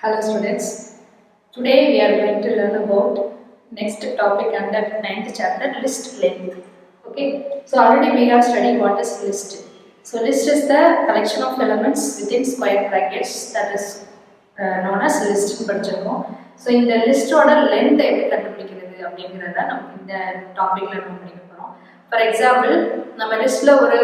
Hello students, today we are going to learn about next topic under 9th chapter, list length. Okay, so already we have studied what is list. So list is the collection of elements within square brackets, that is known as list. So in the list order length எப்படி கண்டுபிடிக்கிறது அப்படிங்கறத நம்ம இந்த டாபிக்ல நம்ம படிக்க போறோம். For example, நம்ம லிஸ்ட்ல ஒரு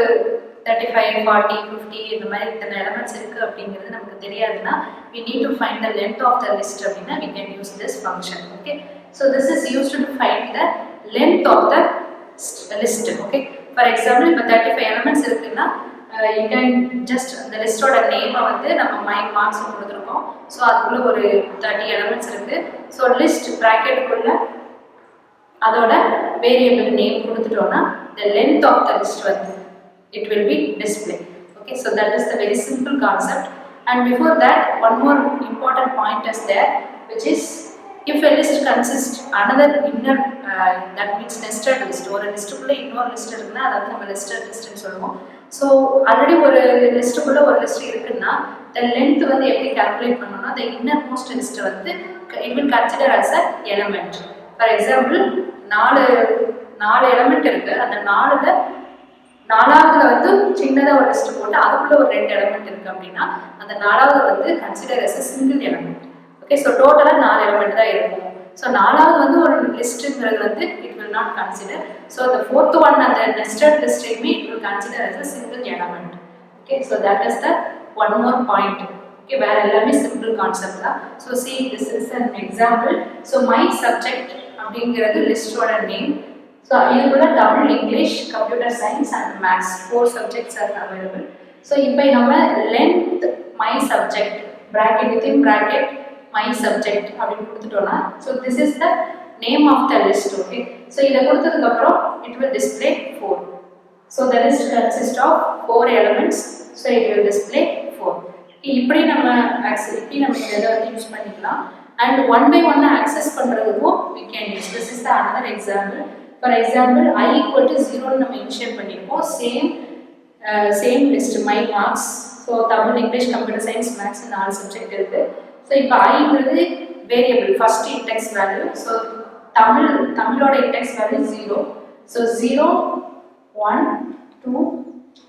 35, 40, 50 இந்த மாதிரி இத்தனை எலிமெண்ட்ஸ் இருக்கு அப்படிங்கிறது நமக்கு தெரியாதுன்னா we need to find the length of the list அப்படின்னா we can use this function. Okay, so this is used to find the length of the list. Okay, for example இப்போ 35 elements இருக்குன்னா you can just the list ஓட name வந்து நம்ம mind marks கொடுத்துருக்கோம். So அதுக்குள்ள ஒரு 30 elements இருக்கு. So list ப்ராக்கெட்டுக்குள்ள அதோட வேரியபிள் நேம் கொடுத்துட்டோம்னா the length of the list வந்து it will be displayed. Okay, so that is the very simple concept. And before that, one more important point is there, which is if a list consists another inner that means nested list or a list kulla innor list irukna adha nama nested list nu solluvom. So already ஒரு list kulla ஒரு list irukna the length வந்து எப்படி calculate பண்ணனும்னா the innermost list வந்து it will consider as a element. For example நாலு element இருக்கு, அந்த நாலாவதுல வந்து சின்னதா ஒரு லிஸ்ட் போட்டு அதுக்குள்ள ஒரு 2 எலிமெண்ட் இருக்கு அப்படின்னா அந்த நாலாவது வந்து consider as a single element. Okay, so டோட்டலா 4 எலிமெண்ட் தான் இருக்கும். ஸோ நாலாவது வந்து ஒரு லிஸ்ட்ங்கிறது வந்து it will not consider. So the fourth one and the nested list it will consider as a single element. Okay, so that is the one more point. Okay, வேற எல்லாமே simple concept தான். So see, this is an example. So my subject அப்படிங்கிறது லிஸ்டோட name. So இதுக்குள்ள Tamil, English, computer science and maths 4 subjects are available. So இப்போ நம்ம length my subject bracket within bracket my subject அப்படின்னு கொடுத்துட்டோம்னா so this is the name of the list. Okay, so இதை கொடுத்ததுக்கு அப்புறம் it will display 4. So the list consists of 4 elements, so it will display 4. இப்படி நம்ம இதை வந்து use பண்ணிக்கலாம். and one by one access பண்றதுக்கும் we can use. This is the another example. For example, I equal to 0 நம்ம initiate பண்ணிருக்கோம். Same list my marks. So Tamil, English, computer science, maths 4 subject இருக்கு. So இப்போ ஐங்கிறது variable first index value. So தமிழோட index value 0. So 0, 1, 2,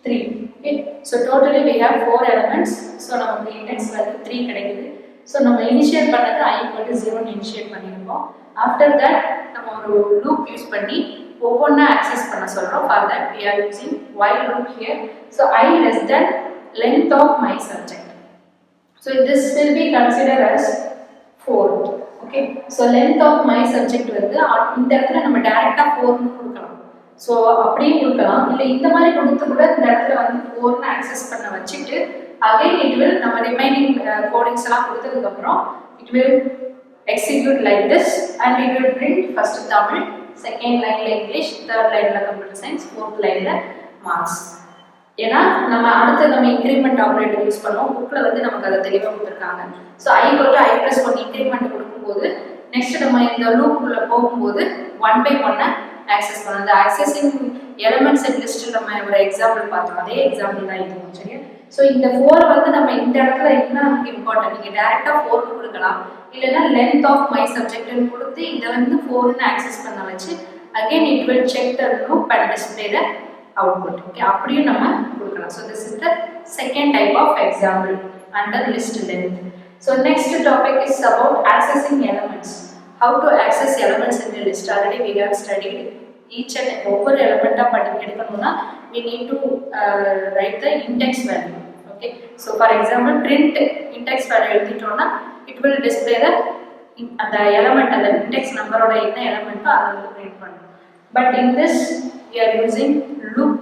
3. Okay, so totally we have 4 elements. So நமக்கு index value 3 கிடைக்குது. So நம்ம initiate பண்ணது I equal to 0 initiate பண்ணியிருக்கோம். After that நம்ம ஒரு லூப் யூஸ் பண்ணி ஒவ்வொன்றா ஆக்சஸ் பண்ண சொல்கிறோம். For that we are using while loop here. So I less than length of my subject. So this will be considered as 4. Okay, so length of my subject வந்து இந்த இடத்துல நம்ம டைரக்டா 4னு கொடுக்கலாம். ஸோ அப்படியே கொடுக்கலாம், இல்லை இந்த மாதிரி கொடுத்து கூட இந்த இடத்துல வந்து 4னு ஆக்சஸ் பண்ண வச்சுட்டு அகைன் இட் வில் நம்ம ரிமைனிங் கோடிங்ஸ் எல்லாம் கொடுத்ததுக்கு அப்புறம் it will execute like this and it will print first Tamil, second line English, third line computer science, fourth line marks. ஏன்னா நம்ம இன்க்ரிமெண்ட் ஆப்ரேட்டர் யூஸ் பண்ணுவோம். புக்கில் வந்து நமக்கு அதை தெளிவாக கொடுத்துருக்காங்க. So I equal to I+1 increment கொடுக்கும்போது நெக்ஸ்ட் நம்ம இந்த லூப்புக்குள்ளே போகும்போது 1 by 1 ஆக்சஸ் பண்ணணும். அந்த ஆக்சஸிங் எலிமெண்ட்ஸ் அண்ட் லிஸ்ட் நம்ம ஒரு எக்ஸாம்பிள் பார்த்தோம், அதே எக்ஸாம்பிள் தான் இதுவும். சரியா? ஸோ இந்த 4 வந்து நம்ம இந்த இடத்துல என்ன நமக்கு இம்பார்ட்டன்ட், நீங்கள் டேரெக்டாக 4 கொடுக்கலாம், இல்லைன்னா லென்த் ஆஃப் மை சப்ஜெக்ட்னு கொடுத்து இதை வந்து 4னு ஆக்சஸ் பண்ண வச்சு again it will check the loop and display the output. Okay, அப்படியும் நம்ம கொடுக்கலாம். So this is the second type of example under list length. So next topic is about accessing elements. How to access elements in the list. Already we have studied each and ஒவ்வொரு எலிமெண்ட்டாக எடுக்கணும்னா we need to write the index value. Okay, so for example print index value எழுதிட்டோம்னா it will display the அந்த element, அந்த index நம்பரோட என்ன எலிமெண்ட்டோ அதை வந்து print பண்ணும். But in this we are using loop.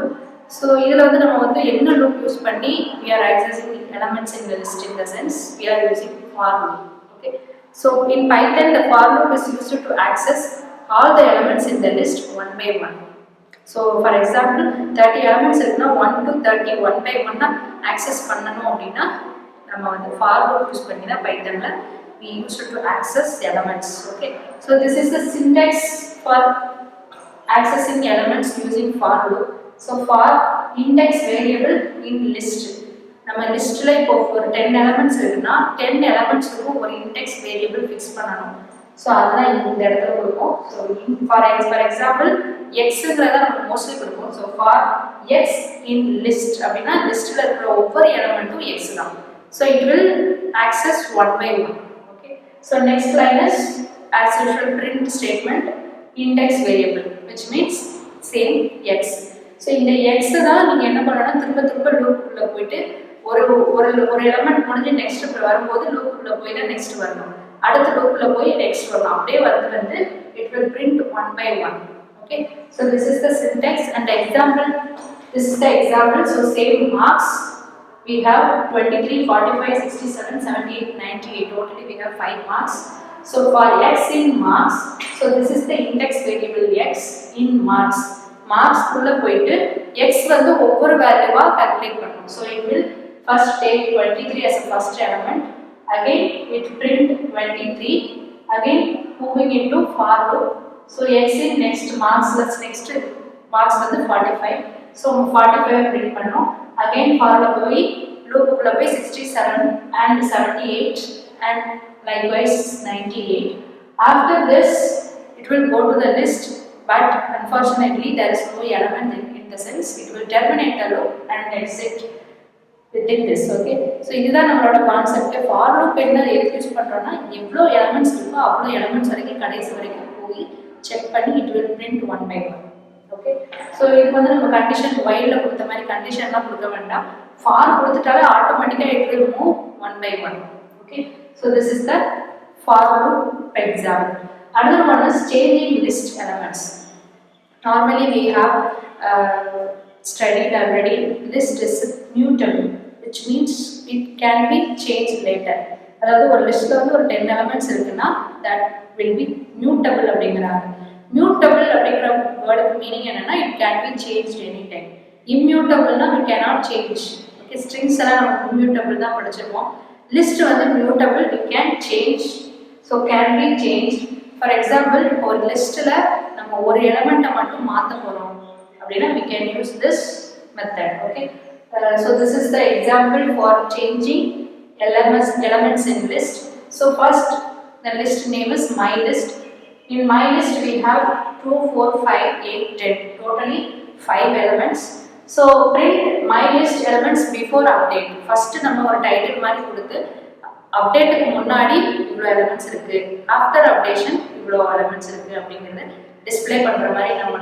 so இதில் வந்து நம்ம வந்து என்ன loop யூஸ் பண்ணி we are accessing elements in the list, in the sense we are using for loop. Okay, so in Python the for loop is used to access all the elements in the list one by one. So for example 30 elements இருக்குன்னா 1 to 30 1 by 1 access பண்ணணும் அப்படின்னா நம்ம வந்து for loop use பண்ணி தான் பைத்தன்ல we used to access elements. Okay, so this is the syntax for accessing elements using for loop. So for index variable in list, நம்ம லிஸ்ட்ல இப்போ ஒரு 10 எலமெண்ட்ஸ் இருக்குன்னா 10 எலமெண்ட்ஸ்க்கும் ஒரு இண்டெக்ஸ் வேரியபிள் ஃபிக்ஸ் பண்ணணும். ஸோ அதுதான் இந்த இடத்துல கொடுப்போம். ஸோ ஃபார் எக்ஸாம்பிள் எக்ஸுங்கிறத நம்ம மோஸ்ட்லி கொடுப்போம். So for x in list அப்படின்னா லிஸ்ட்ல இருக்கிற ஒவ்வொரு எலமெண்ட்டும் எக்ஸ் தான். So it will access one by one. Okay. So next line is as usual print statement index variable which means same x. So இந்த x தான் நீங்கள் என்ன பண்ணணும்னா திரும்ப லூப்புக்குள்ளே போயிட்டு ஒரு எலமெண்ட் முடிஞ்சு நெக்ஸ்ட் வரும்போது லூப்புக்குள்ளே போய் தான் நெக்ஸ்ட் வரணும். அடுத்த லூப்ல போய் நெக்ஸ்ட் வரணும். அப்படியே வந்து it will print one by one. Okay, so this is the syntax and the example. This is the example. So same marks we have 23, 45, 67, 78, 98. Totally we have 5 marks. So for x in marks, so this is the index variable x in marks. Marks குள்ள போயிட்டு x வந்து ஒவ்வொரு வேல்யூவா calculate பண்ணனும். So it will first take 23 as a first element. Again it print 23, again moving into for loop. So x in next marks, let's next marks வந்து 45. So 45 print பண்ணோம். Again for loop குள்ள போய் 67 and 78 and likewise 98. After this it will go to the list, but unfortunately there is no element in the sense it will terminate the loop and exit within this. Okay, so இதுதான் நம்மளோட concept. For loop என்ன எதுக்கு use பண்றோம்னா எவ்வளோ elements இருக்கோ அவ்வளோ elements வரைக்கும் கடைசி வரைக்கும் போய் செக் பண்ணி it will print one by one. Okay, so இதுக்கு வந்து நம்ம கண்டிஷன் வைல்ல கொடுத்த மாதிரி கண்டிஷன்லாம் கொடுக்க வேண்டாம். ஃபார் கொடுத்துட்டாலே ஆட்டோமேட்டிக்காக it will move one by one. Okay, so this is the for loop example. Another one is changing list elements. Normally we have studied already. List is mutable, which means it can be changed later. அதாவது ஒரு லிஸ்ட்ல வந்து ஒரு 10 elements இருக்குன்னா that will be mutable அப்படிங்கறாங்க. Mutable அப்படிங்கற வேர்டுக்கு meaning என்னன்னா it can be changed anytime. Immutableனா we cannot change. Okay, strings எல்லாம் நம்ம immutable தான் படிச்சிருப்போம். List வந்து mutable, it can change. So can be changed. For example, ஒரு லிஸ்ட்ல நம்ம ஒரு எலிமெண்ட்டை மட்டும் மாத்த போறோம் அப்படினா we can use this method. Okay, so this is the example for changing elements in list. So first the list name is mylist. In mylist we have 2 4 5 8 10, totally 5 elements. So print mylist elements before update. First நம்ம ஒரு title மாதிரி கொடுத்து அப்டேட்டுக்கு முன்னாடி இவ்வளோ elements இருக்கு, after updation இவ்வளோ elements இருக்கு அப்படிங்கிறத டிஸ்பிளே பண்ற மாதிரி நம்ம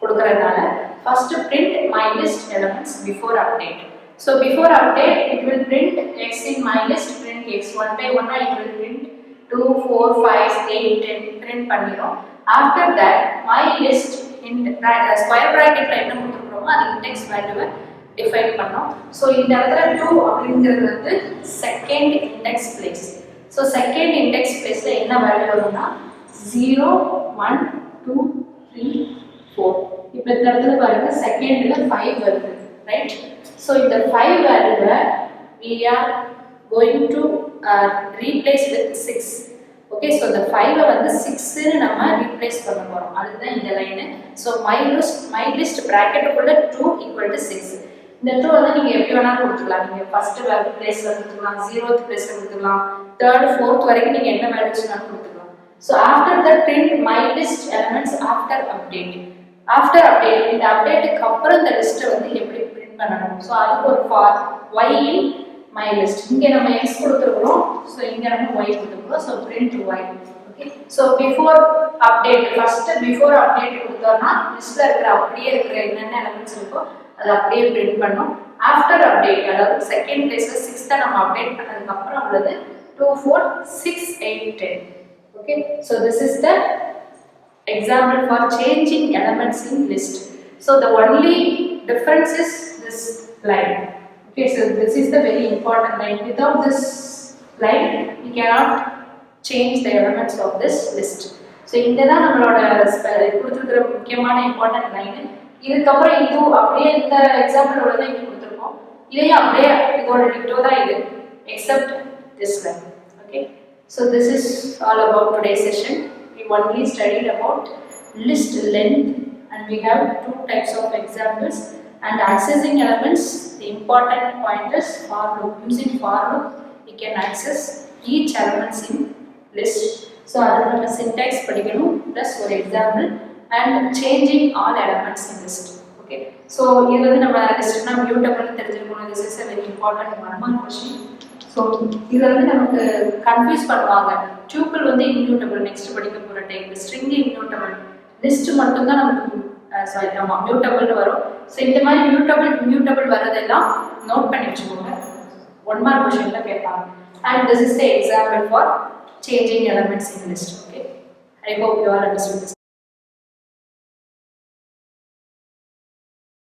கொடுக்கறதுனால first print mylist elements before update. So before update it will print x in mylist, print x one by one, it will print 2 4 5 8 10 print பண்ணிரும். After that mylist in square bracketல என்ன கொடுத்துருக்கோமோ அது index வேல்யூவை define பண்ணோம். So இந்த இடத்துல 2 அப்படிங்கிறது வந்து second index place. So second index பிளேஸ்ல என்ன வேல்யூ வரும்னா 0 1 2 3 4. இப்போ இந்த இடத்துல பாருங்க செகண்ட்ல 5 வருது, ரைட்? ஸோ இந்த 5 வேல்யூவை we are going to replace with 6. Okay, so இந்த 5 வந்து 6ன்னு நம்ம ரீப்ளேஸ் பண்ண போறோம். அதுதான் இந்த line. So mylist பிராக்கெட்டுக்குள்ள 2 equal to 6. இந்த 2 வந்து நீங்க எப்படி வேணாலும் கொடுத்துக்கலாம். நீங்க ஃபர்ஸ்ட் வேல்யூ பிளேஸ்ல கொடுத்துக்கலாம், 0th பிளேஸ்ல கொடுத்துக்கலாம், 3rd 4th வரைக்கும் நீங்க என்ன வேல்யூஸ் வேணாலும் கொடுத்துக்கலாம். So after the print mylist elements after update. After update, இந்த அப்டேட்டுக்கு அப்புறம் இந்த லிஸ்ட்டை வந்து எப்படி பிரிண்ட் பண்ணணும். ஸோ அதுக்கு ஒரு ஃபார் y in mylist. இங்க நம்ம x கொடுத்துருக்கோம், ஸோ இங்க நம்ம y கொடுத்துருக்கோம். So print y. Okay, so before update, first before update கொடுத்தோம்னா லிஸ்ட்ல இருக்கிற அப்படியே இருக்கிற என்னென்ன எலிமெண்ட்ஸ் இருக்கோ அது அப்படியே பிரிண்ட் பண்ணோம். ஆஃப்டர் அப்டேட், அதாவது செகண்ட் பிளேஸ்ல 6th நம்ம அப்டேட் பண்ணதுக்கு அப்புறம் உள்ளது 2 4 6 8 10. Okay, so this is the example for changing elements in list. So the only difference is this line. Okay, so this is the very important line. Without this line we cannot change the elements of this list. So இங்க தான் நம்மளோட கொடுத்திருக்கிற முக்கியமான important line. இதுக்கு அப்புறம் இது அப்படியே இந்த எக்ஸாம்பிளோட தான் இங்க கொடுத்திருக்கோம். இதையும் அப்படியே இதோட டிட்டோ தான் இது, except this line. Okay, so this is all about today's session. We only studied about list length and we have 2 types of examples. and accessing elements, the important point is for loop. Using for loop you can access each elements in list. So adha நம்ம syntax படிக்கணும் plus ஒரு example and changing all elements in list. Okay, so இது வந்து நம்ம லிஸ்ட்னா mutable தெரிஞ்சிருக்கணும். This is a very important one question. So இது வந்து நமக்கு கன்ஃபியூஸ் பண்ணுவாங்க. tuple வந்து immutable நெக்ஸ்ட் படிக்க போற டைப், string immutable, லிஸ்ட் மட்டும் தான் நமக்கு சாரி ஆமா mutable வரும். ஸோ இந்த மாதிரி mutable வரதெல்லாம் நோட் பண்ணி வச்சுக்கோங்க. 1 மார்க் क्वेश्चनல கேட்பாங்க. And this is the example for changing elements in list. Okay, I hope you all understood this.